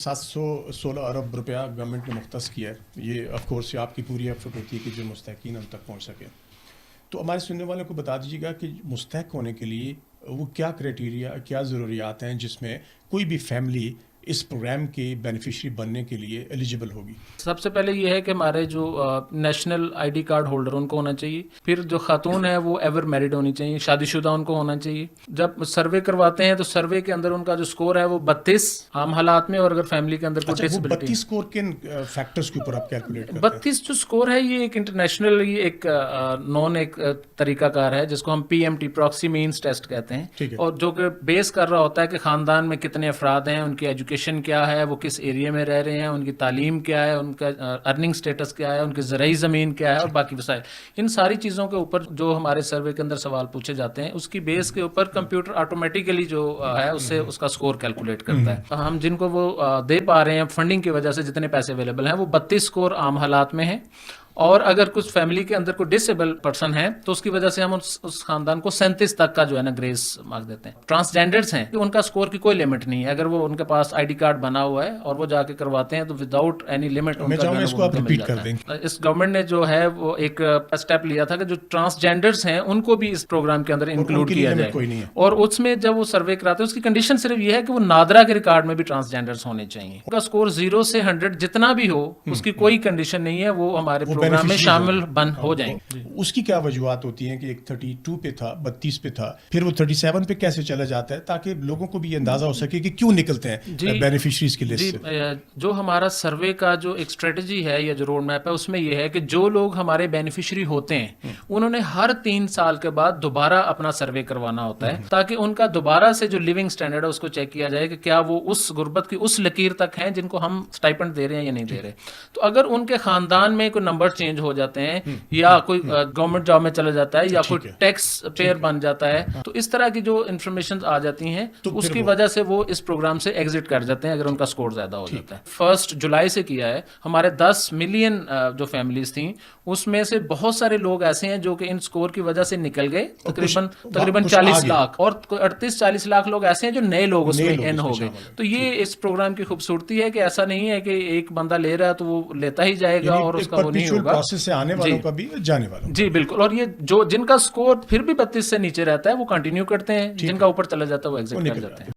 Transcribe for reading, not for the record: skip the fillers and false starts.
716 अरब रुपया गवर्नमेंट ने मुख्तस किया है। ये ऑफ कोर्स आप की पूरी एफर्ट होती है कि जो मुस्तहिकीन उन तक पहुंच सके। तो हमारे सुनने वालों को बता दीजिएगा कि मुस्तहिक होने के लिए वो क्या क्राइटेरिया, क्या ज़रूरियात हैं जिसमें कोई भी फैमिली इस प्रोग्राम के बेनिफिशरी बनने के लिए एलिजिबल होगी। सबसे पहले ये है कि हमारे जो नेशनल आईडी कार्ड होल्डर उनको होना चाहिए। फिर जो खातून है वो एवर मैरिड होनी चाहिए, शादीशुदा उनको होना चाहिए। जब सर्वे करवाते हैं तो सर्वे के अंदर उनका जो स्कोर है वो 32 आम हालात में, और अगर फैमिली के अंदर कोई डिसेबिलिटी। 32 स्कोर किन फैक्टर्स के ऊपर आप कैलकुलेट करते हैं? 32 जो स्कोर है ये एक इंटरनेशनल, ये एक नॉन एक तरीकाकार है जिसको हम PMT प्रॉक्सी मीन्स टेस्ट कहते हैं, और जो कि बेस कर रहा होता है कि खानदान में कितने अफराद हैं, उनकी एजुकेशन क्या है, वो किस एरिया में रह रहे हैं, उनकी तालीम क्या है, उनका अर्निंग स्टेटस क्या है, उनकी ज़राई ज़मीन क्या है और बाकी वसाइल। इन सारी चीज़ों के ऊपर जो हमारे सर्वे के अंदर सवाल पूछे जाते हैं उसकी बेस के ऊपर कंप्यूटर ऑटोमेटिकली जो है उससे उसका स्कोर कैलकुलेट करता है। हम जिनको वो दे पा रहे हैं फंडिंग की वजह से, जितने पैसे अवेलेबल हैं, वो 32 स्कोर आम हालात में है। और अगर कुछ फैमिली के अंदर कोई डिसेबल पर्सन है तो उसकी वजह से हम उस खानदान को 37 तक का जो है ना ग्रेस मार्क देते हैं। ट्रांसजेंडर्स हैं, उनका स्कोर की कोई लिमिट नहीं है। अगर वो उनके पास आईडी कार्ड बना हुआ है और वो जाके करवाते हैं तो विदाउट एनी लिमिट इसको आप रिपीट कर देंगे। इस गवर्नमेंट ने जो है वो एक स्टेप लिया था कि जो ट्रांसजेंडर्स हैं उनको भी इस प्रोग्राम के अंदर इंक्लूड किया जाए। और उसमें जब वो सर्वे कराते हैं उसकी कंडीशन सिर्फ ये है कि वो नादरा के रिकॉर्ड में भी ट्रांसजेंडर्स होने चाहिए। उनका स्कोर 0 से 100 जितना भी हो उसकी कोई कंडीशन नहीं है, वो हमारे प्रोग्राम में शामिल बन हो जाएंगे। उसकी क्या वजूहत होती हैं कि एक 32 पे था, 32 पे था, फिर वो 37 पे कैसे चला जाता है, ताकि लोगों को भी अंदाजा हो सके कि क्यों निकलते हैं बेनिफिशियरीज की लिस्ट से? जो हमारा सर्वे का जो एक स्ट्रेटजी है या जो रोड मैप है उसमें यह है कि जो लोग हमारे बेनिफिशियरी होते हैं उन्होंने हर 3 साल के बाद दोबारा अपना सर्वे करवाना होता है, ताकि उनका दोबारा से जो लिविंग स्टैंडर्ड है उसको चेक किया जाए कि क्या वो उस गुर्बत की उस लकीर तक हैं जिनको हम स्टाइपेंड दे रहे हैं या नहीं दे रहे। तो अगर उनके खानदान में कोई नंबर चेंज हो जाते हैं या कोई गवर्नमेंट जॉब में चला जाता है या कोई टैक्स पेयर बन जाता है, तो इस तरह की जो इन्फॉर्मेशन आ जाती हैं तो उसकी वजह से वो इस प्रोग्राम से एग्जिट कर जाते हैं अगर उनका स्कोर ज्यादा हो जाता है। 1 जुलाई से किया है। हमारे 10 मिलियन जो फैमिलीज थी उसमें से बहुत सारे लोग ऐसे हैं जो कि इन स्कोर की वजह से निकल गए, तकरीबन 40 लाख, और 38-40 लाख लोग ऐसे हैं जो नए लोग उसमें इन हो गए। तो ये इस प्रोग्राम की खूबसूरती है कि ऐसा नहीं है कि एक बंदा ले रहा है तो वो लेता ही जाएगा और उसका वो नहीं होगा। प्रोसेस से आने वालों का भी जाने वालों। जी बिल्कुल। और ये जो जिनका स्कोर फिर भी 32 से नीचे रहता है वो कंटिन्यू करते हैं, जिनका ऊपर चला जाता है वो एग्जिट कर जाते हैं।